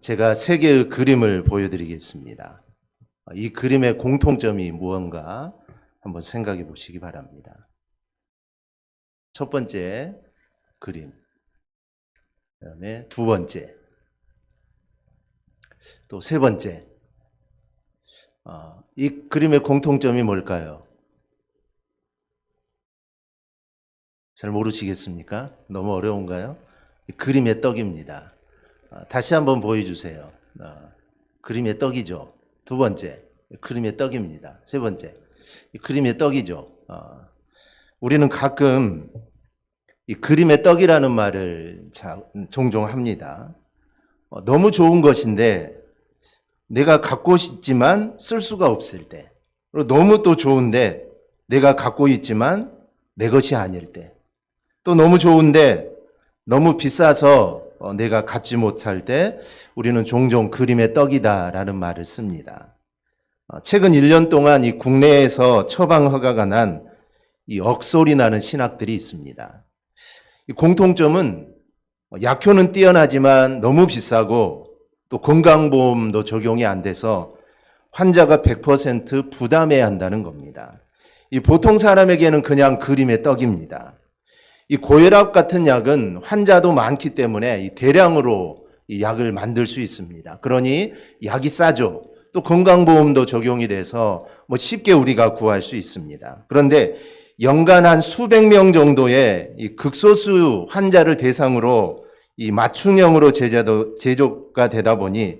제가 세 개의 그림을 보여드리겠습니다. 이 그림의 공통점이 무언가 한번 생각해 보시기 바랍니다. 첫 번째 그림, 그다음에 두 번째, 또 세 번째. 이 그림의 공통점이 뭘까요? 잘 모르시겠습니까? 너무 어려운가요? 그림의 떡입니다. 다시 한번 보여주세요. 그림의 떡이죠. 두 번째, 그림의 떡입니다. 세 번째, 그림의 떡이죠. 우리는 가끔 이 그림의 떡이라는 말을 종종 합니다. 너무 좋은 것인데 내가 갖고 있지만 쓸 수가 없을 때, 너무 또 좋은데 내가 갖고 있지만 내 것이 아닐 때, 또 너무 좋은데 너무 비싸서 내가 갖지 못할 때 우리는 종종 그림의 떡이다라는 말을 씁니다. 최근 1년 동안 이 국내에서 처방 허가가 난 이 억소리 나는 신약들이 있습니다. 이 공통점은 약효는 뛰어나지만 너무 비싸고 또 건강보험도 적용이 안 돼서 환자가 100% 부담해야 한다는 겁니다. 이 보통 사람에게는 그냥 그림의 떡입니다. 이 고혈압 같은 약은 환자도 많기 때문에 이 대량으로 이 약을 만들 수 있습니다. 그러니 약이 싸죠. 또 건강보험도 적용이 돼서 쉽게 우리가 구할 수 있습니다. 그런데 연간 한 수백 명 정도의 이 극소수 환자를 대상으로 이 맞춤형으로 제조가 되다 보니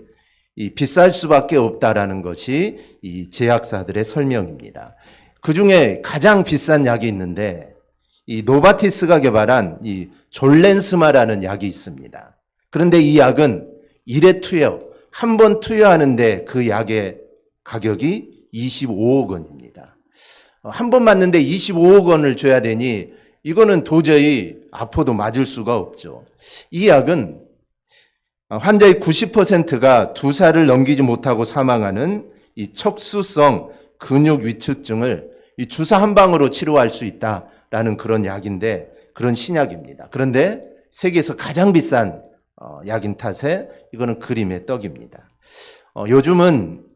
이 비쌀 수밖에 없다라는 것이 이 제약사들의 설명입니다. 그 중에 가장 비싼 약이 있는데 이 노바티스가 개발한 이 졸렌스마라는 약이 있습니다. 그런데 이 약은 1회 투여, 한 번 투여하는데 그 약의 가격이 25억 원입니다. 한 번 맞는데 25억 원을 줘야 되니 이거는 도저히 아파도 맞을 수가 없죠. 이 약은 환자의 90%가 2살을 넘기지 못하고 사망하는 이 척수성 근육 위축증을 이 주사 한 방으로 치료할 수 있다라는 그런 약인데, 그런 신약입니다. 그런데 세계에서 가장 비싼 약인 탓에 이거는 그림의 떡입니다. 요즘은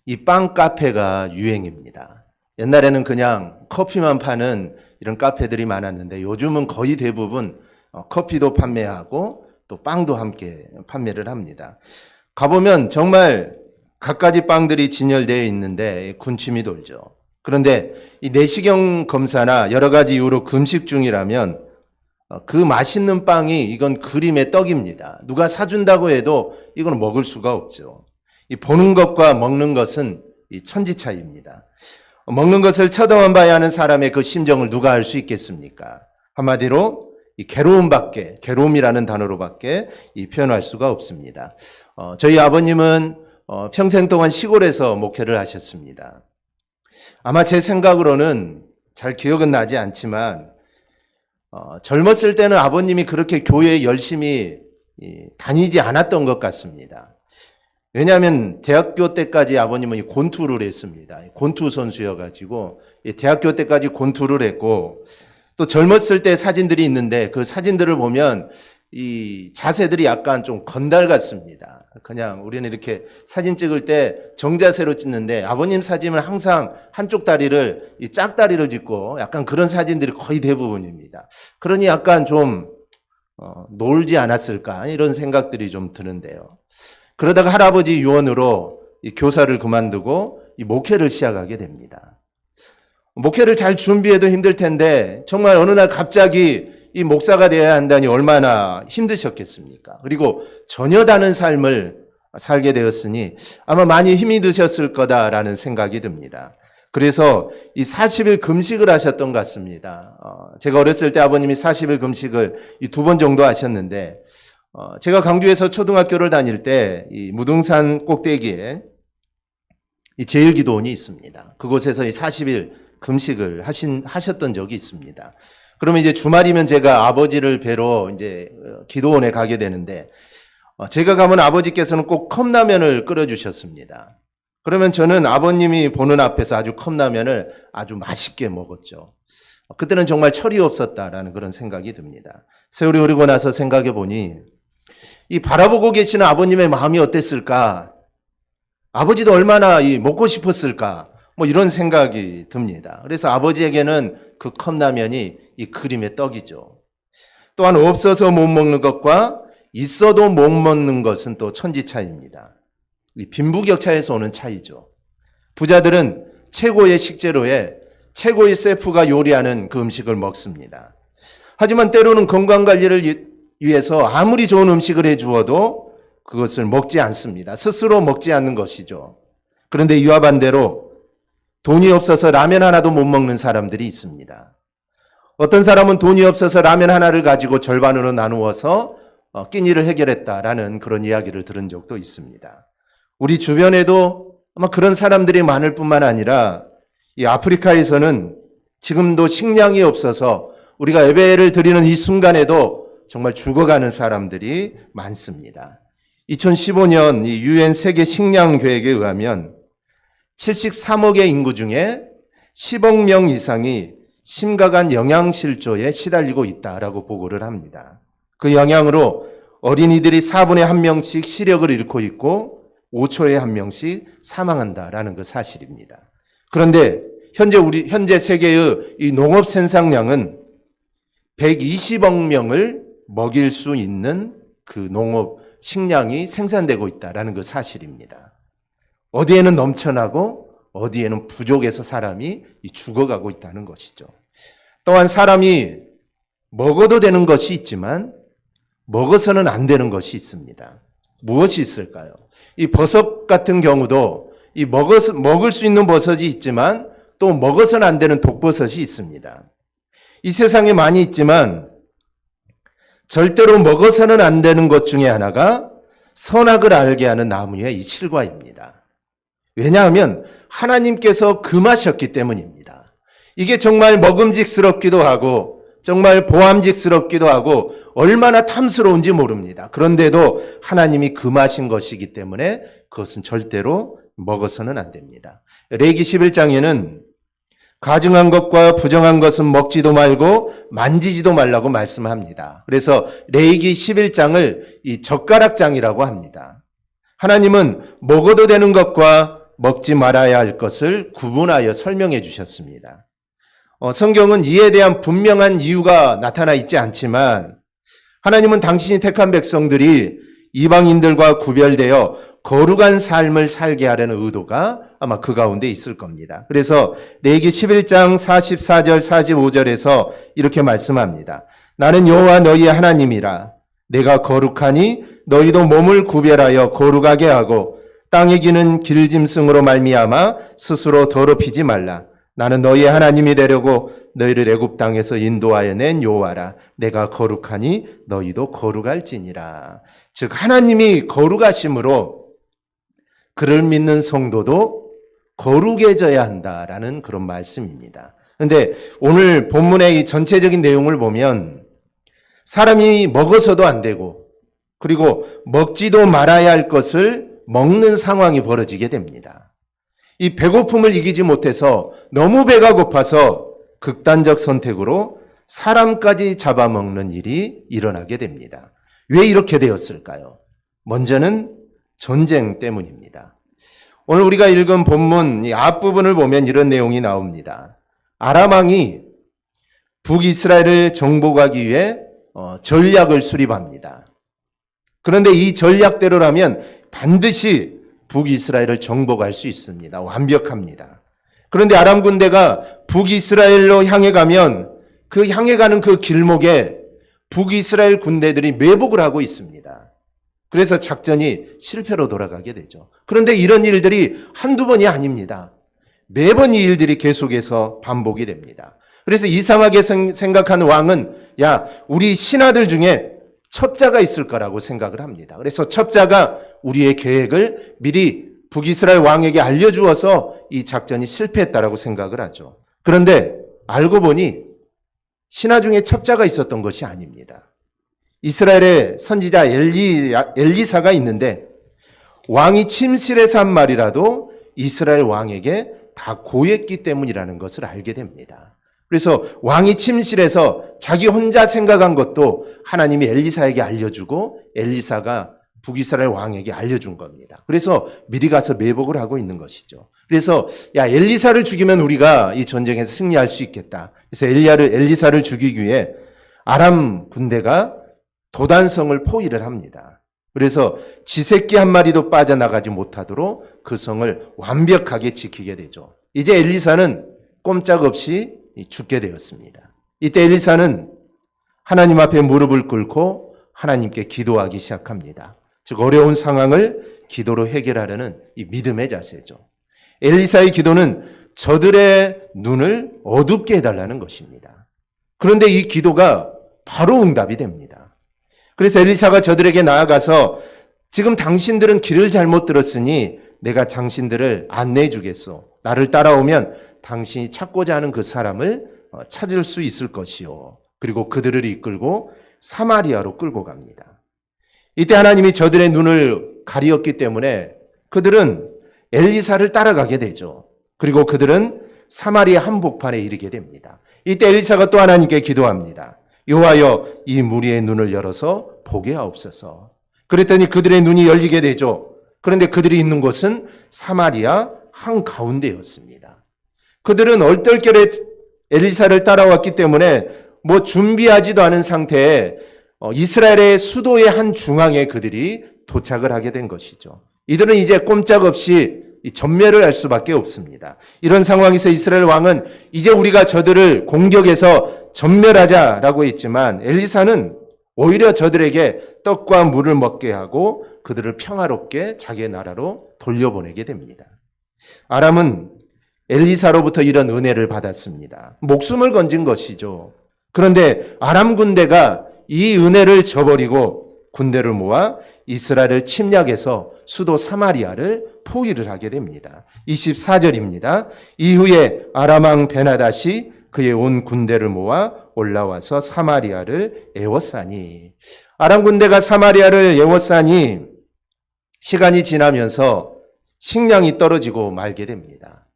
이 빵 카페가 유행입니다. 옛날에는 그냥 커피만 파는 이런 카페들이 많았는데 요즘은 거의 대부분 커피도 판매하고 또 빵도 함께 판매를 합니다. 가보면 정말 갖가지 빵들이 진열되어 있는데 군침이 돌죠. 그런데 이 내시경 검사나 여러 가지 이유로 금식 중이라면 그 맛있는 빵이 이건 그림의 떡입니다. 누가 사준다고 해도 이건 먹을 수가 없죠. 이 보는 것과 먹는 것은 이 천지 차이입니다. 먹는 것을 쳐다만 봐야 하는 사람의 그 심정을 누가 알 수 있겠습니까? 한마디로 이 괴로움이라는 단어로밖에 표현할 수가 없습니다. 저희 아버님은 평생 동안 시골에서 목회를 하셨습니다. 아마 제 생각으로는 잘 기억은 나지 않지만 젊었을 때는 아버님이 그렇게 교회에 열심히 다니지 않았던 것 같습니다. 왜냐하면 대학교 때까지 아버님은 권투를 했습니다. 권투 선수여가지고 대학교 때까지 권투를 했고, 또 젊었을 때 사진들이 있는데 그 사진들을 보면 이 자세들이 약간 좀 건달 같습니다. 그냥 우리는 이렇게 사진 찍을 때 정자세로 찍는데 아버님 사진은 항상 한쪽 다리를 이 짝다리를 짚고 약간 그런 사진들이 거의 대부분입니다. 그러니 약간 좀 놀지 않았을까 이런 생각들이 좀 드는데요. 그러다가 할아버지 유언으로 이 교사를 그만두고 이 목회를 시작하게 됩니다. 목회를 잘 준비해도 힘들 텐데 정말 어느 날 갑자기 이 목사가 되어야 한다니 얼마나 힘드셨겠습니까? 그리고 전혀 다른 삶을 살게 되었으니 아마 많이 힘이 드셨을 거다라는 생각이 듭니다. 그래서 이 40일 금식을 하셨던 것 같습니다. 제가 어렸을 때 아버님이 40일 금식을 이 2번 정도 하셨는데, 제가 강주에서 초등학교를 다닐 때 이 무등산 꼭대기에 이 제일기도원이 있습니다. 그곳에서 이 40일 금식을 하셨던 적이 있습니다. 그러면 이제 주말이면 제가 아버지를 뵈러 이제 기도원에 가게 되는데, 제가 가면 아버지께서는 꼭 컵라면을 끓여주셨습니다. 그러면 저는 아버님이 보는 앞에서 아주 컵라면을 아주 맛있게 먹었죠. 그때는 정말 철이 없었다라는 그런 생각이 듭니다. 세월이 흐르고 나서 생각해 보니 이 바라보고 계시는 아버님의 마음이 어땠을까? 아버지도 얼마나 먹고 싶었을까? 뭐 이런 생각이 듭니다. 그래서 아버지에게는 그 컵라면이 이 그림의 떡이죠. 또한 없어서 못 먹는 것과 있어도 못 먹는 것은 또 천지 차이입니다. 이 빈부격차에서 오는 차이죠. 부자들은 최고의 식재료에 최고의 셰프가 요리하는 그 음식을 먹습니다. 하지만 때로는 건강관리를 위해서 아무리 좋은 음식을 해주어도 그것을 먹지 않습니다. 스스로 먹지 않는 것이죠. 그런데 이와 반대로 돈이 없어서 라면 하나도 못 먹는 사람들이 있습니다. 어떤 사람은 돈이 없어서 라면 하나를 가지고 절반으로 나누어서 끼니를 해결했다라는 그런 이야기를 들은 적도 있습니다. 우리 주변에도 아마 그런 사람들이 많을 뿐만 아니라 이 아프리카에서는 지금도 식량이 없어서 우리가 예배를 드리는 이 순간에도 정말 죽어가는 사람들이 많습니다. 2015년 이 유엔 세계 식량 계획에 의하면 73억의 인구 중에 10억 명 이상이 심각한 영양실조에 시달리고 있다라고 보고를 합니다. 그 영향으로 어린이들이 4분의 1명씩 시력을 잃고 있고 5초에 1명씩 사망한다라는 그 사실입니다. 그런데 현재 세계의 이 농업 생산량은 120억 명을 먹일 수 있는 그 농업 식량이 생산되고 있다라는 그 사실입니다. 어디에는 넘쳐나고 어디에는 부족해서 사람이 죽어가고 있다는 것이죠. 또한 사람이 먹어도 되는 것이 있지만 먹어서는 안 되는 것이 있습니다. 무엇이 있을까요? 이 버섯 같은 경우도 먹을 수 있는 버섯이 있지만 또 먹어서는 안 되는 독버섯이 있습니다. 이 세상에 많이 있지만 절대로 먹어서는 안 되는 것 중에 하나가 선악을 알게 하는 나무의 이 실과입니다. 왜냐하면 하나님께서 금하셨기 때문입니다. 이게 정말 먹음직스럽기도 하고 정말 보암직스럽기도 하고 얼마나 탐스러운지 모릅니다. 그런데도 하나님이 금하신 것이기 때문에 그것은 절대로 먹어서는 안 됩니다. 레위기 11장에는 가증한 것과 부정한 것은 먹지도 말고 만지지도 말라고 말씀합니다. 그래서 레위기 11장을 이 젓가락장이라고 합니다. 하나님은 먹어도 되는 것과 먹지 말아야 할 것을 구분하여 설명해 주셨습니다. 성경은 이에 대한 분명한 이유가 나타나 있지 않지만 하나님은 당신이 택한 백성들이 이방인들과 구별되어 거룩한 삶을 살게 하려는 의도가 아마 그 가운데 있을 겁니다. 그래서 레위기 11장 44절 45절에서 이렇게 말씀합니다. 나는 여호와 너희의 하나님이라. 내가 거룩하니 너희도 몸을 구별하여 거룩하게 하고 땅에 기는 길짐승으로 말미암아 스스로 더럽히지 말라. 나는 너희의 하나님이 되려고 너희를 애굽 땅에서 인도하여 낸 여호와라. 내가 거룩하니 너희도 거룩할지니라. 즉 하나님이 거룩하심으로 그를 믿는 성도도 거룩해져야 한다라는 그런 말씀입니다. 그런데 오늘 본문의 이 전체적인 내용을 보면 사람이 먹어서도 안 되고 그리고 먹지도 말아야 할 것을 먹는 상황이 벌어지게 됩니다. 이 배고픔을 이기지 못해서 너무 배가 고파서 극단적 선택으로 사람까지 잡아먹는 일이 일어나게 됩니다. 왜 이렇게 되었을까요? 먼저는 전쟁 때문입니다. 오늘 우리가 읽은 본문 이 앞부분을 보면 이런 내용이 나옵니다. 아람 왕이 북이스라엘을 정복하기 위해 전략을 수립합니다. 그런데 이 전략대로라면 반드시 북이스라엘을 정복할 수 있습니다. 완벽합니다. 그런데 아람 군대가 북이스라엘로 향해 가면 그 향해 가는 그 길목에 북이스라엘 군대들이 매복을 하고 있습니다. 그래서 작전이 실패로 돌아가게 되죠. 그런데 이런 일들이 한두 번이 아닙니다. 매번 이 일들이 계속해서 반복이 됩니다. 그래서 이상하게 생각한 왕은 우리 신하들 중에 첩자가 있을 거라고 생각을 합니다. 그래서 첩자가 우리의 계획을 미리 북이스라엘 왕에게 알려주어서 이 작전이 실패했다라고 생각을 하죠. 그런데 알고 보니 신하 중에 첩자가 있었던 것이 아닙니다. 이스라엘의 선지자 엘리사가 있는데 왕이 침실에서 한 말이라도 이스라엘 왕에게 다 고했기 때문이라는 것을 알게 됩니다. 그래서 왕이 침실에서 자기 혼자 생각한 것도 하나님이 엘리사에게 알려주고 엘리사가 북이스라엘 왕에게 알려준 겁니다. 그래서 미리 가서 매복을 하고 있는 것이죠. 그래서 야, 엘리사를 죽이면 우리가 이 전쟁에서 승리할 수 있겠다. 그래서 엘리사를 죽이기 위해 아람 군대가 도단성을 포위를 합니다. 그래서 쥐새끼 한 마리도 빠져나가지 못하도록 그 성을 완벽하게 지키게 되죠. 이제 엘리사는 꼼짝없이 죽게 되었습니다. 이때 엘리사는 하나님 앞에 무릎을 꿇고 하나님께 기도하기 시작합니다. 즉 어려운 상황을 기도로 해결하려는 이 믿음의 자세죠. 엘리사의 기도는 저들의 눈을 어둡게 해달라는 것입니다. 그런데 이 기도가 바로 응답이 됩니다. 그래서 엘리사가 저들에게 나아가서 지금 당신들은 길을 잘못 들었으니 내가 당신들을 안내해 주겠소. 나를 따라오면 당신이 찾고자 하는 그 사람을 찾을 수 있을 것이요. 그리고 그들을 이끌고 사마리아로 끌고 갑니다. 이때 하나님이 저들의 눈을 가리었기 때문에 그들은 엘리사를 따라가게 되죠. 그리고 그들은 사마리아 한복판에 이르게 됩니다. 이때 엘리사가 또 하나님께 기도합니다. 여호와여, 이 무리의 눈을 열어서 보게 하옵소서. 그랬더니 그들의 눈이 열리게 되죠. 그런데 그들이 있는 곳은 사마리아 한가운데였습니다. 그들은 얼떨결에 엘리사를 따라왔기 때문에 준비하지도 않은 상태에 이스라엘의 수도의 한 중앙에 그들이 도착을 하게 된 것이죠. 이들은 이제 꼼짝없이 전멸을 할 수밖에 없습니다. 이런 상황에서 이스라엘 왕은 이제 우리가 저들을 공격해서 전멸하자라고 했지만 엘리사는 오히려 저들에게 떡과 물을 먹게 하고 그들을 평화롭게 자기의 나라로 돌려보내게 됩니다. 아람은 엘리사로부터 이런 은혜를 받았습니다. 목숨을 건진 것이죠. 그런데 아람 군대가 이 은혜를 저버리고 군대를 모아 이스라엘을 침략해서 수도 사마리아를 포위를 하게 됩니다. 24절입니다. 이후에 아람 왕 베나닷이 그의 온 군대를 모아 올라와서 사마리아를 에워싸니, 아람 군대가 사마리아를 에워싸니 시간이 지나면서 식량이 떨어지고 말게 됩니다.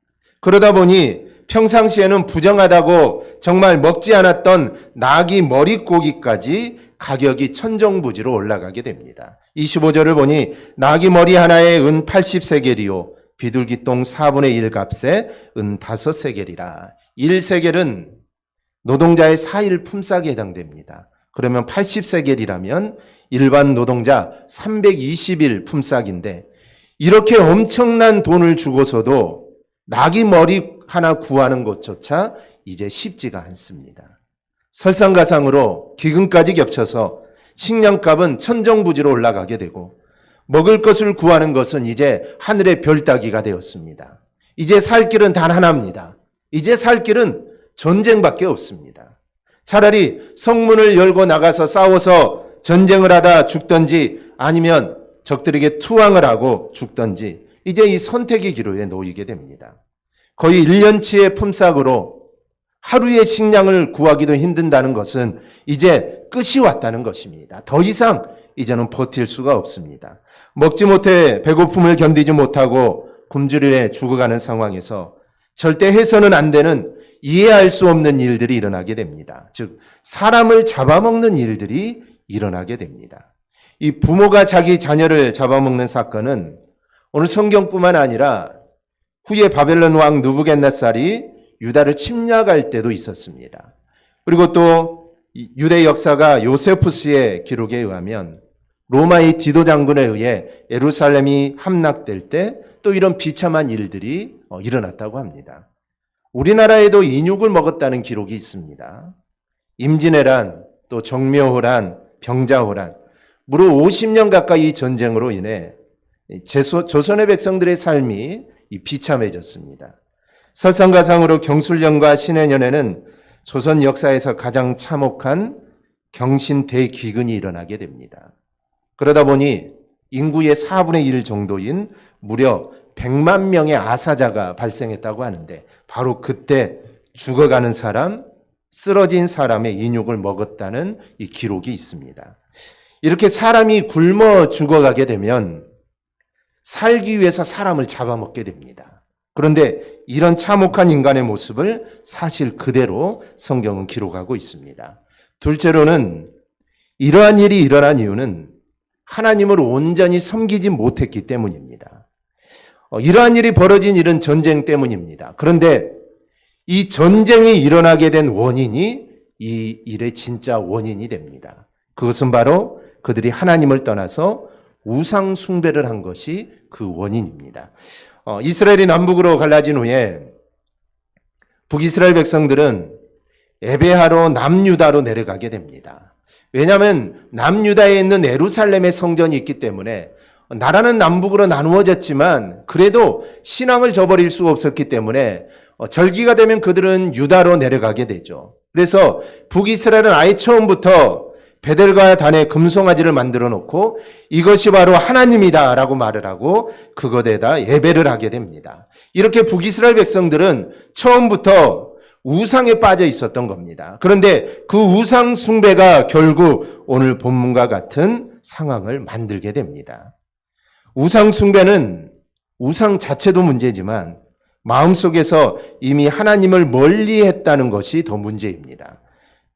그러다 보니 평상시에는 부정하다고 정말 먹지 않았던 나귀 머리고기까지 가격이 천정부지로 올라가게 됩니다. 25절을 보니 나귀 머리 하나에 은 80세겔이요 비둘기똥 4분의 1 값에 은 5세겔이라. 1세겔은 노동자의 4일 품삯에 해당됩니다. 그러면 80세겔이라면 일반 노동자 320일 품삯인데 이렇게 엄청난 돈을 주고서도 나귀 머리 하나 구하는 것조차 이제 쉽지가 않습니다. 설상가상으로 기근까지 겹쳐서 식량값은 천정부지로 올라가게 되고 먹을 것을 구하는 것은 이제 하늘의 별 따기가 되었습니다. 이제 살 길은 단 하나입니다. 이제 살 길은 전쟁밖에 없습니다. 차라리 성문을 열고 나가서 싸워서 전쟁을 하다 죽든지 아니면 적들에게 투항을 하고 죽든지 이제 이 선택의 기로에 놓이게 됩니다. 거의 1년치의 품삯으로 하루의 식량을 구하기도 힘든다는 것은 이제 끝이 왔다는 것입니다. 더 이상 이제는 버틸 수가 없습니다. 먹지 못해 배고픔을 견디지 못하고 굶주림에 죽어가는 상황에서 절대 해서는 안 되는 이해할 수 없는 일들이 일어나게 됩니다. 즉 사람을 잡아먹는 일들이 일어나게 됩니다. 이 부모가 자기 자녀를 잡아먹는 사건은 오늘 성경뿐만 아니라 후에 바벨론 왕 느부갓네살이 유다를 침략할 때도 있었습니다. 그리고 또 유대 역사가 요세푸스의 기록에 의하면 로마의 디도 장군에 의해 예루살렘이 함락될 때 또 이런 비참한 일들이 일어났다고 합니다. 우리나라에도 인육을 먹었다는 기록이 있습니다. 임진왜란, 또 정묘호란, 병자호란, 무려 50년 가까이 전쟁으로 인해 조선의 백성들의 삶이 비참해졌습니다. 설상가상으로 경술련과 신해년에는 조선 역사에서 가장 참혹한 경신 대기근이 일어나게 됩니다. 그러다 보니 인구의 4분의 1 정도인 무려 100만 명의 아사자가 발생했다고 하는데 바로 그때 죽어가는 사람, 쓰러진 사람의 인육을 먹었다는 이 기록이 있습니다. 이렇게 사람이 굶어 죽어가게 되면 살기 위해서 사람을 잡아먹게 됩니다. 그런데 이런 참혹한 인간의 모습을 사실 그대로 성경은 기록하고 있습니다. 둘째로는 이러한 일이 일어난 이유는 하나님을 온전히 섬기지 못했기 때문입니다. 이러한 일이 벌어진 일은 전쟁 때문입니다. 그런데 이 전쟁이 일어나게 된 원인이 이 일의 진짜 원인이 됩니다. 그것은 바로 그들이 하나님을 떠나서 우상 숭배를 한 것이 그 원인입니다. 이스라엘이 남북으로 갈라진 후에 북이스라엘 백성들은 예배하러 남유다로 내려가게 됩니다. 왜냐하면 남유다에 있는 예루살렘의 성전이 있기 때문에 나라는 남북으로 나누어졌지만 그래도 신앙을 저버릴 수 없었기 때문에 절기가 되면 그들은 유다로 내려가게 되죠. 그래서 북이스라엘은 아예 처음부터 베델과 단에 금송아지를 만들어 놓고 이것이 바로 하나님이다라고 말을 하고 그것에다 예배를 하게 됩니다. 이렇게 북이스라엘 백성들은 처음부터 우상에 빠져 있었던 겁니다. 그런데 그 우상 숭배가 결국 오늘 본문과 같은 상황을 만들게 됩니다. 우상 숭배는 우상 자체도 문제지만 마음속에서 이미 하나님을 멀리했다는 것이 더 문제입니다.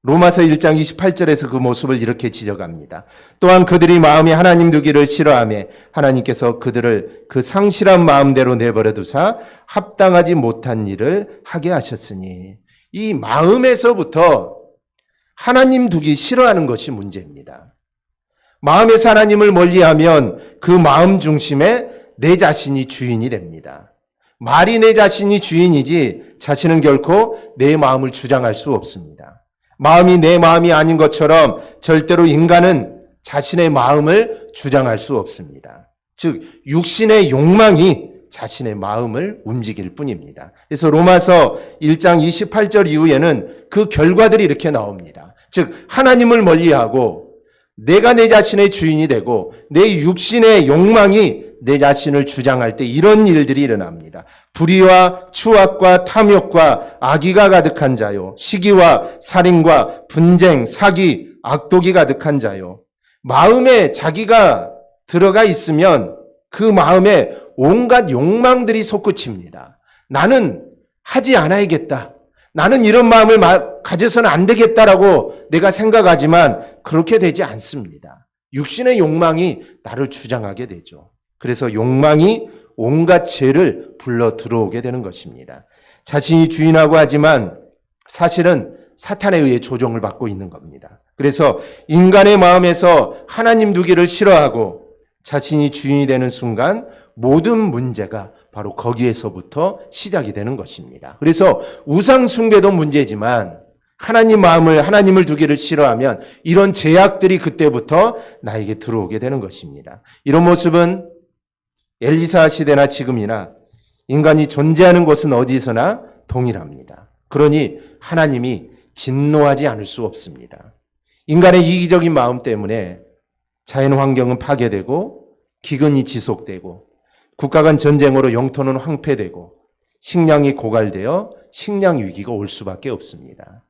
로마서 1장 28절에서 그 모습을 이렇게 지적합니다. 또한 그들이 마음이 하나님 두기를 싫어하며 하나님께서 그들을 그 상실한 마음대로 내버려 두사 합당하지 못한 일을 하게 하셨으니 이 마음에서부터 하나님 두기 싫어하는 것이 문제입니다. 마음에서 하나님을 멀리하면 그 마음 중심에 내 자신이 주인이 됩니다. 말이 내 자신이 주인이지 자신은 결코 내 마음을 주장할 수 없습니다. 마음이 내 마음이 아닌 것처럼 절대로 인간은 자신의 마음을 주장할 수 없습니다. 즉 육신의 욕망이 자신의 마음을 움직일 뿐입니다. 그래서 로마서 1장 28절 이후에는 그 결과들이 이렇게 나옵니다. 즉 하나님을 멀리하고 내가 내 자신의 주인이 되고 내 육신의 욕망이 내 자신을 주장할 때 이런 일들이 일어납니다. 불의와 추악과 탐욕과 악의가 가득한 자요. 시기와 살인과 분쟁, 사기, 악독이 가득한 자요. 마음에 자기가 들어가 있으면 그 마음에 온갖 욕망들이 솟구칩니다. 나는 하지 않아야겠다. 나는 이런 마음을 가져서는 안 되겠다라고 내가 생각하지만 그렇게 되지 않습니다. 육신의 욕망이 나를 주장하게 되죠. 그래서 욕망이 온갖 죄를 불러 들어오게 되는 것입니다. 자신이 주인하고 하지만 사실은 사탄에 의해 조종을 받고 있는 겁니다. 그래서 인간의 마음에서 하나님 두기를 싫어하고 자신이 주인이 되는 순간 모든 문제가 바로 거기에서부터 시작이 되는 것입니다. 그래서 우상 숭배도 문제지만 하나님을 두기를 싫어하면 이런 제약들이 그때부터 나에게 들어오게 되는 것입니다. 이런 모습은 엘리사 시대나 지금이나 인간이 존재하는 곳은 어디서나 동일합니다. 그러니 하나님이 진노하지 않을 수 없습니다. 인간의 이기적인 마음 때문에 자연 환경은 파괴되고 기근이 지속되고 국가 간 전쟁으로 영토는 황폐되고 식량이 고갈되어 식량 위기가 올 수밖에 없습니다.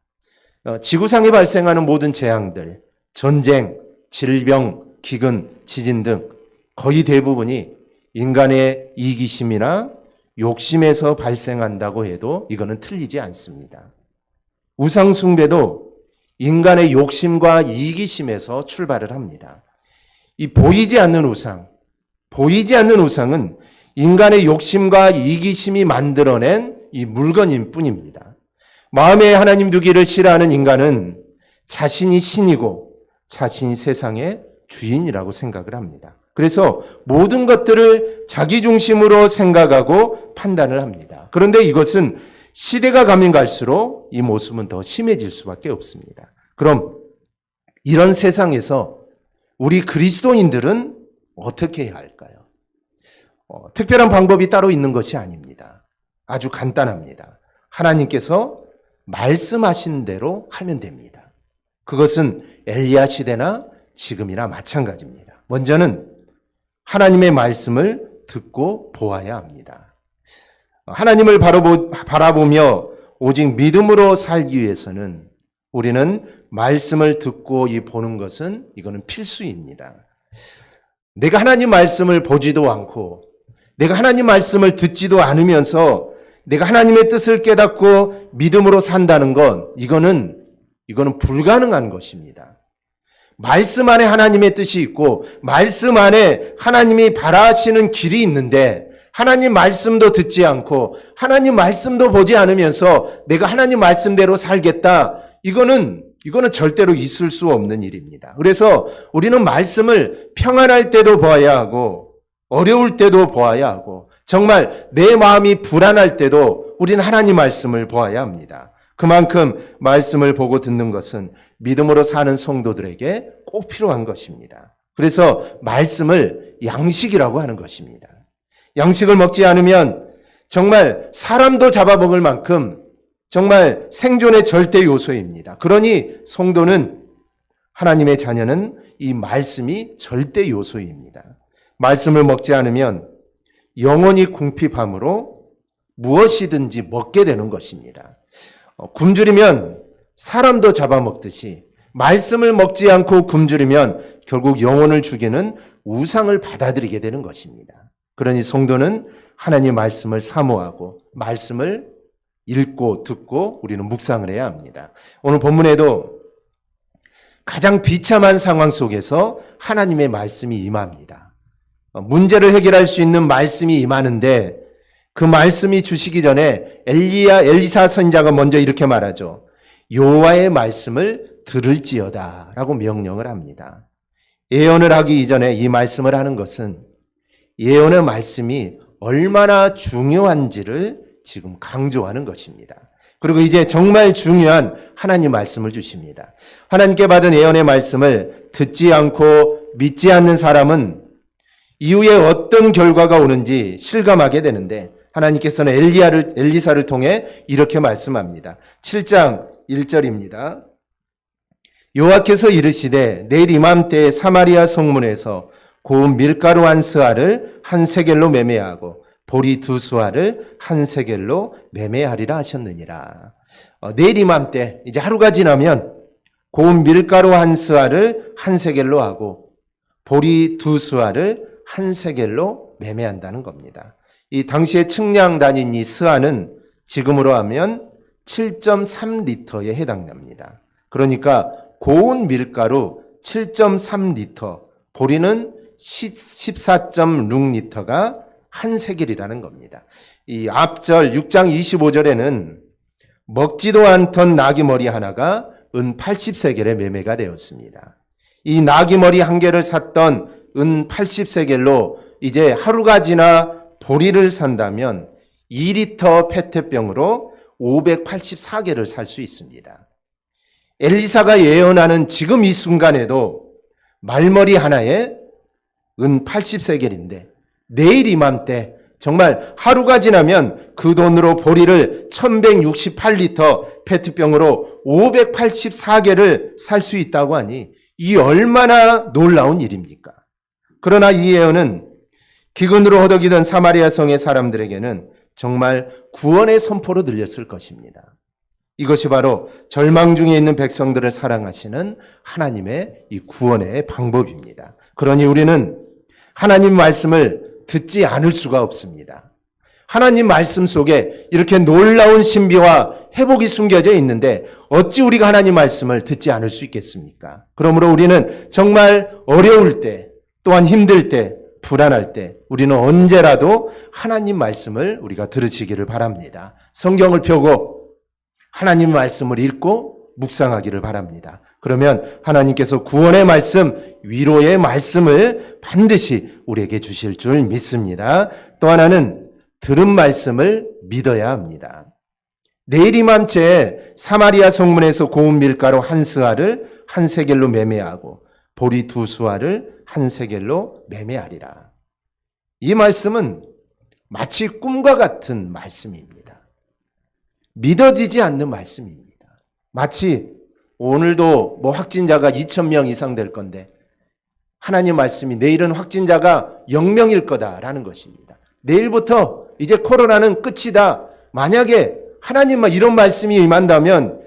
지구상에 발생하는 모든 재앙들, 전쟁, 질병, 기근, 지진 등 거의 대부분이 인간의 이기심이나 욕심에서 발생한다고 해도 이거는 틀리지 않습니다. 우상 숭배도 인간의 욕심과 이기심에서 출발을 합니다. 이 보이지 않는 우상은 인간의 욕심과 이기심이 만들어낸 이 물건인 뿐입니다. 마음에 하나님 두기를 싫어하는 인간은 자신이 신이고 자신이 세상의 주인이라고 생각을 합니다. 그래서 모든 것들을 자기 중심으로 생각하고 판단을 합니다. 그런데 이것은 시대가 가면 갈수록 이 모습은 더 심해질 수밖에 없습니다. 그럼 이런 세상에서 우리 그리스도인들은 어떻게 해야 할까요? 특별한 방법이 따로 있는 것이 아닙니다. 아주 간단합니다. 하나님께서 말씀하신 대로 하면 됩니다. 그것은 엘리야 시대나 지금이나 마찬가지입니다. 먼저는 하나님의 말씀을 듣고 보아야 합니다. 하나님을 바라보며 오직 믿음으로 살기 위해서는 우리는 말씀을 듣고 보는 것은 이거는 필수입니다. 내가 하나님 말씀을 보지도 않고 내가 하나님 말씀을 듣지도 않으면서 내가 하나님의 뜻을 깨닫고 믿음으로 산다는 건 이거는 불가능한 것입니다. 말씀 안에 하나님의 뜻이 있고 말씀 안에 하나님이 바라시는 길이 있는데 하나님 말씀도 듣지 않고 하나님 말씀도 보지 않으면서 내가 하나님 말씀대로 살겠다. 이거는 절대로 있을 수 없는 일입니다. 그래서 우리는 말씀을 평안할 때도 보아야 하고 어려울 때도 보아야 하고 정말 내 마음이 불안할 때도 우리는 하나님 말씀을 보아야 합니다. 그만큼 말씀을 보고 듣는 것은 믿음으로 사는 성도들에게 꼭 필요한 것입니다. 그래서 말씀을 양식이라고 하는 것입니다. 양식을 먹지 않으면 정말 사람도 잡아먹을 만큼 정말 생존의 절대 요소입니다. 그러니 성도는 하나님의 자녀는 이 말씀이 절대 요소입니다. 말씀을 먹지 않으면 영혼이 궁핍함으로 무엇이든지 먹게 되는 것입니다. 굶주리면 사람도 잡아먹듯이 말씀을 먹지 않고 굶주리면 결국 영혼을 죽이는 우상을 받아들이게 되는 것입니다. 그러니 성도는 하나님 말씀을 사모하고 말씀을 읽고 듣고 우리는 묵상을 해야 합니다. 오늘 본문에도 가장 비참한 상황 속에서 하나님의 말씀이 임합니다. 문제를 해결할 수 있는 말씀이 임하는데 그 말씀이 주시기 전에 엘리사 선지자가 먼저 이렇게 말하죠. 여호와의 말씀을 들을지어다 라고 명령을 합니다. 예언을 하기 이전에 이 말씀을 하는 것은 예언의 말씀이 얼마나 중요한지를 지금 강조하는 것입니다. 그리고 이제 정말 중요한 하나님 말씀을 주십니다. 하나님께 받은 예언의 말씀을 듣지 않고 믿지 않는 사람은 이후에 어떤 결과가 오는지 실감하게 되는데 하나님께서는 엘리사를 통해 이렇게 말씀합니다. 7장 1절입니다. 여호와께서 이르시되 내일 이맘때에 사마리아 성문에서 고운 밀가루 한 스아를 한 세겔로 매매하고 보리 두 수아를 한 세겔로 매매하리라 하셨느니라. 내일 이맘때 이제 하루가 지나면 고운 밀가루 한 스아를 한 세겔로 하고 보리 두 수아를 한 세겔로 매매한다는 겁니다. 이 당시에 측량단인 이 스아는 지금으로 하면 7.3리터에 해당됩니다. 그러니까 고운 밀가루 7.3리터, 보리는 14.6리터가 한 세겔이라는 겁니다. 이 앞절 6장 25절에는 먹지도 않던 나귀 머리 하나가 은 80세겔에 매매가 되었습니다. 이 나귀 머리 한 개를 샀던 은 80세겔로 이제 하루가 지나 보리를 산다면 2리터 페트병으로 584개를 살 수 있습니다. 엘리사가 예언하는 지금 이 순간에도 말머리 하나에 은 80세겔인데 내일 이맘때 정말 하루가 지나면 그 돈으로 보리를 1168리터 페트병으로 584개를 살 수 있다고 하니 이 얼마나 놀라운 일입니까? 그러나 이 예언은 기근으로 허덕이던 사마리아 성의 사람들에게는 정말 구원의 선포로 들렸을 것입니다. 이것이 바로 절망 중에 있는 백성들을 사랑하시는 하나님의 이 구원의 방법입니다. 그러니 우리는 하나님 말씀을 듣지 않을 수가 없습니다. 하나님 말씀 속에 이렇게 놀라운 신비와 회복이 숨겨져 있는데 어찌 우리가 하나님 말씀을 듣지 않을 수 있겠습니까? 그러므로 우리는 정말 어려울 때 또한 힘들 때 불안할 때 우리는 언제라도 하나님 말씀을 우리가 들으시기를 바랍니다. 성경을 펴고 하나님 말씀을 읽고 묵상하기를 바랍니다. 그러면 하나님께서 구원의 말씀, 위로의 말씀을 반드시 우리에게 주실 줄 믿습니다. 또 하나는 들은 말씀을 믿어야 합니다. 내일 이맘때에 사마리아 성문에서 고운 밀가루 한 스아를 한 세겔로 매매하고 보리 두 수아를 한 세겔로 매매하리라. 이 말씀은 마치 꿈과 같은 말씀입니다. 믿어지지 않는 말씀입니다. 마치 오늘도 확진자가 2,000명 이상 될 건데 하나님 말씀이 내일은 확진자가 0명일 거다라는 것입니다. 내일부터 이제 코로나는 끝이다. 만약에 하나님만 이런 말씀이 임한다면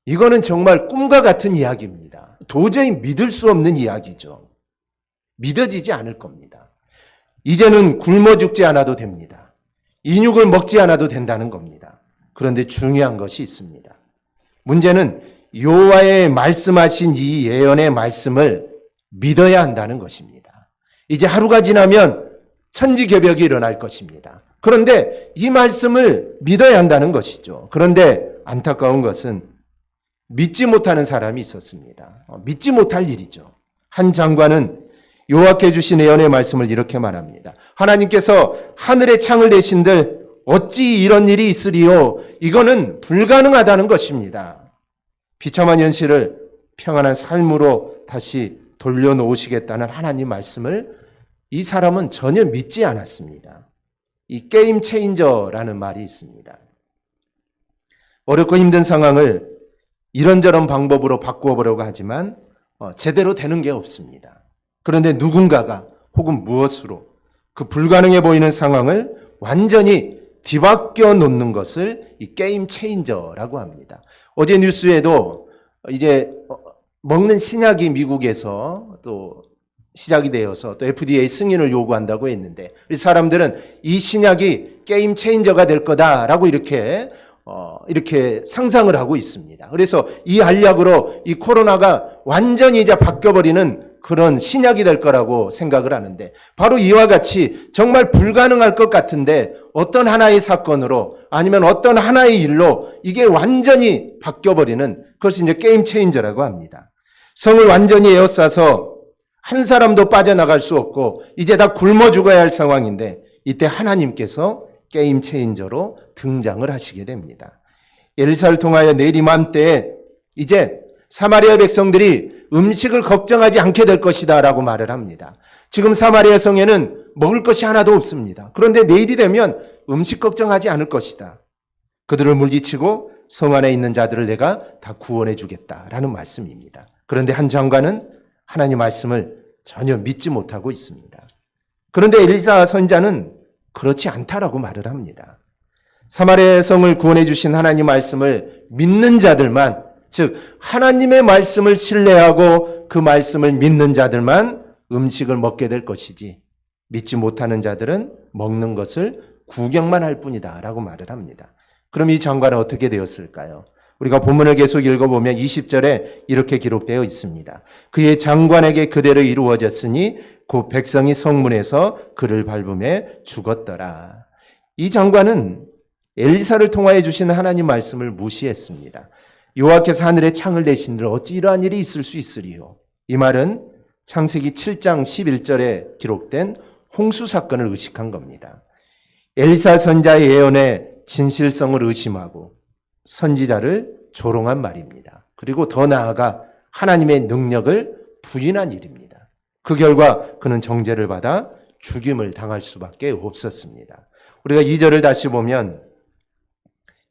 이거는 정말 꿈과 같은 이야기입니다. 도저히 믿을 수 없는 이야기죠. 믿어지지 않을 겁니다. 이제는 굶어 죽지 않아도 됩니다. 인육을 먹지 않아도 된다는 겁니다. 그런데 중요한 것이 있습니다. 문제는 여호와의 말씀하신 이 예언의 말씀을 믿어야 한다는 것입니다. 이제 하루가 지나면 천지개벽이 일어날 것입니다. 그런데 이 말씀을 믿어야 한다는 것이죠. 그런데 안타까운 것은 믿지 못하는 사람이 있었습니다. 믿지 못할 일이죠. 한 장관은 여호와께 주신 예언의 말씀을 이렇게 말합니다. 하나님께서 하늘의 창을 내신들 어찌 이런 일이 있으리요? 이거는 불가능하다는 것입니다. 비참한 현실을 평안한 삶으로 다시 돌려놓으시겠다는 하나님 말씀을 이 사람은 전혀 믿지 않았습니다. 이 게임 체인저라는 말이 있습니다. 어렵고 힘든 상황을 이런저런 방법으로 바꾸어 보려고 하지만 제대로 되는 게 없습니다. 그런데 누군가가 혹은 무엇으로 그 불가능해 보이는 상황을 완전히 뒤바뀌어 놓는 것을 이 게임 체인저라고 합니다. 어제 뉴스에도 이제 먹는 신약이 미국에서 또 시작이 되어서 또 FDA 승인을 요구한다고 했는데 우리 사람들은 이 신약이 게임 체인저가 될 거다라고 이렇게 상상을 하고 있습니다. 그래서 이 알약으로 이 코로나가 완전히 이제 바뀌어버리는 그런 신약이 될 거라고 생각을 하는데 바로 이와 같이 정말 불가능할 것 같은데 어떤 하나의 사건으로 아니면 어떤 하나의 일로 이게 완전히 바뀌어버리는 그것이 이제 게임 체인저라고 합니다. 성을 완전히 에워싸서 한 사람도 빠져나갈 수 없고 이제 다 굶어 죽어야 할 상황인데 이때 하나님께서 게임 체인저로 등장을 하시게 됩니다. 엘리사를 통하여 내일 이맘때에 이제 사마리아 백성들이 음식을 걱정하지 않게 될 것이다 라고 말을 합니다. 지금 사마리아 성에는 먹을 것이 하나도 없습니다. 그런데 내일이 되면 음식 걱정하지 않을 것이다. 그들을 물리치고 성 안에 있는 자들을 내가 다 구원해 주겠다라는 말씀입니다. 그런데 한 장관은 하나님 말씀을 전혀 믿지 못하고 있습니다. 그런데 엘리사 선지자는 그렇지 않다라고 말을 합니다. 사마리아 성을 구원해 주신 하나님 말씀을 믿는 자들만, 즉 하나님의 말씀을 신뢰하고 그 말씀을 믿는 자들만 음식을 먹게 될 것이지 믿지 못하는 자들은 먹는 것을 구경만 할 뿐이다 라고 말을 합니다. 그럼 이 장관은 어떻게 되었을까요? 우리가 본문을 계속 읽어보면 20절에 이렇게 기록되어 있습니다. 그의 장관에게 그대로 이루어졌으니 곧 백성이 성문에서 그를 밟음에 죽었더라. 이 장관은 엘리사를 통하여 주신 하나님 말씀을 무시했습니다. 여호와께서 하늘에 창을 내신들 어찌 이러한 일이 있을 수 있으리요. 이 말은 창세기 7장 11절에 기록된 홍수 사건을 의식한 겁니다. 엘리사 선지자의 예언의 진실성을 의심하고 선지자를 조롱한 말입니다. 그리고 더 나아가 하나님의 능력을 부인한 일입니다. 그 결과 그는 정죄를 받아 죽임을 당할 수밖에 없었습니다. 우리가 2절을 다시 보면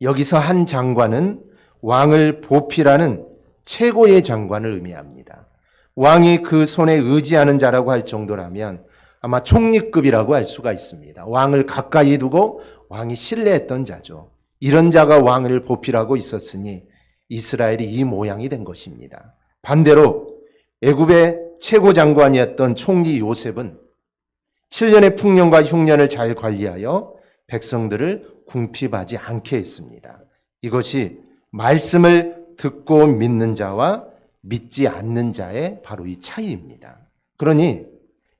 여기서 한 장관은 왕을 보필하는 최고의 장관을 의미합니다. 왕이 그 손에 의지하는 자라고 할 정도라면 아마 총리급이라고 할 수가 있습니다. 왕을 가까이 두고 왕이 신뢰했던 자죠. 이런 자가 왕을 보필하고 있었으니 이스라엘이 이 모양이 된 것입니다. 반대로 애굽의 최고 장관이었던 총리 요셉은 7년의 풍년과 흉년을 잘 관리하여 백성들을 궁핍하지 않게 했습니다. 이것이 말씀을 듣고 믿는 자와 믿지 않는 자의 바로 이 차이입니다. 그러니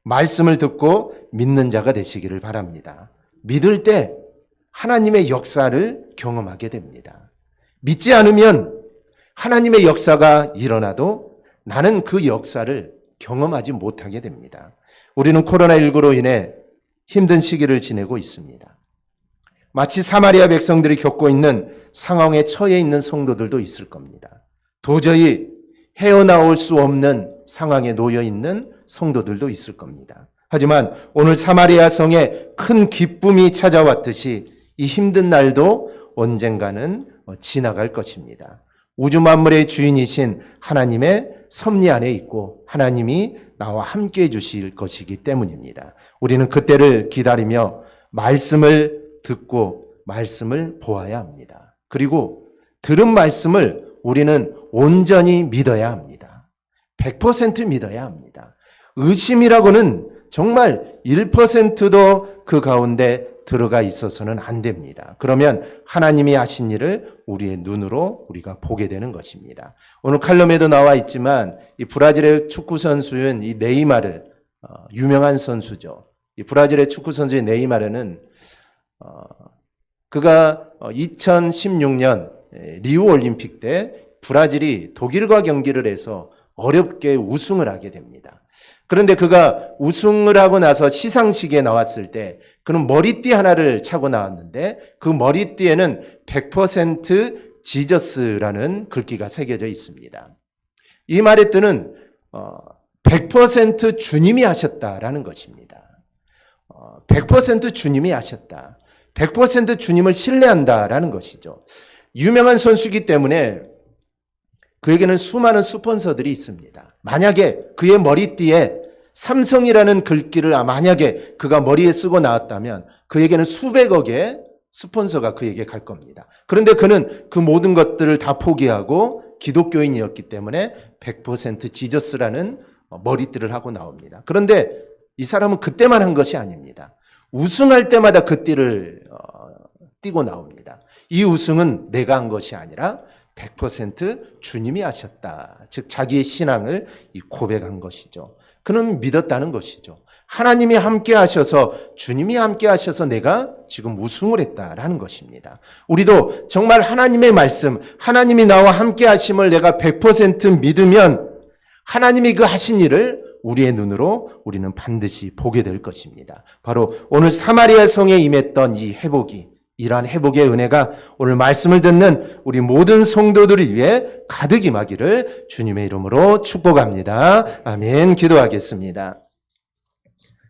말씀을 듣고 믿는 자가 되시기를 바랍니다. 믿을 때 하나님의 역사를 경험하게 됩니다. 믿지 않으면 하나님의 역사가 일어나도 나는 그 역사를 경험하지 못하게 됩니다. 우리는 코로나19로 인해 힘든 시기를 지내고 있습니다. 마치 사마리아 백성들이 겪고 있는 상황에 처해 있는 성도들도 있을 겁니다. 도저히 헤어나올 수 없는 상황에 놓여 있는 성도들도 있을 겁니다. 하지만 오늘 사마리아 성에 큰 기쁨이 찾아왔듯이 이 힘든 날도 언젠가는 지나갈 것입니다. 우주 만물의 주인이신 하나님의 섭리 안에 있고 하나님이 나와 함께해 주실 것이기 때문입니다. 우리는 그때를 기다리며 말씀을 듣고 말씀을 보아야 합니다. 그리고 들은 말씀을 우리는 온전히 믿어야 합니다. 100% 믿어야 합니다. 의심이라고는 정말 1%도 그 가운데 들어가 있어서는 안 됩니다. 그러면 하나님이 하신 일을 우리의 눈으로 우리가 보게 되는 것입니다. 오늘 칼럼에도 나와 있지만 이 브라질의 축구 선수인 이 네이마르, 유명한 선수죠. 이 브라질의 축구 선수의 네이마르는 그가 2016년 리우 올림픽 때 브라질이 독일과 경기를 해서 어렵게 우승을 하게 됩니다. 그런데 그가 우승을 하고 나서 시상식에 나왔을 때 그는 머리띠 하나를 차고 나왔는데 그 머리띠에는 100% 지저스라는 글귀가 새겨져 있습니다. 이 말의 뜻은 100% 주님이 하셨다라는 것입니다. 100% 주님이 하셨다. 100% 주님을 신뢰한다라는 것이죠. 유명한 선수이기 때문에 그에게는 수많은 스폰서들이 있습니다. 만약에 그의 머리띠에 삼성이라는 글귀를 만약에 그가 머리에 쓰고 나왔다면 그에게는 수백억의 스폰서가 그에게 갈 겁니다. 그런데 그는 그 모든 것들을 다 포기하고 기독교인이었기 때문에 100% 지저스라는 머리띠를 하고 나옵니다. 그런데 이 사람은 그때만 한 것이 아닙니다. 우승할 때마다 그 띠를 띠고 나옵니다. 이 우승은 내가 한 것이 아니라 100% 주님이 하셨다. 즉 자기의 신앙을 고백한 것이죠. 그는 믿었다는 것이죠. 하나님이 함께 하셔서 주님이 함께 하셔서 내가 지금 우승을 했다라는 것입니다. 우리도 정말 하나님의 말씀, 하나님이 나와 함께 하심을 내가 100% 믿으면 하나님이 그 하신 일을 우리의 눈으로 우리는 반드시 보게 될 것입니다. 바로 오늘 사마리아 성에 임했던 이 회복이, 이러한 회복의 은혜가 오늘 말씀을 듣는 우리 모든 성도들을 위해 가득 임하기를 주님의 이름으로 축복합니다. 아멘. 기도하겠습니다.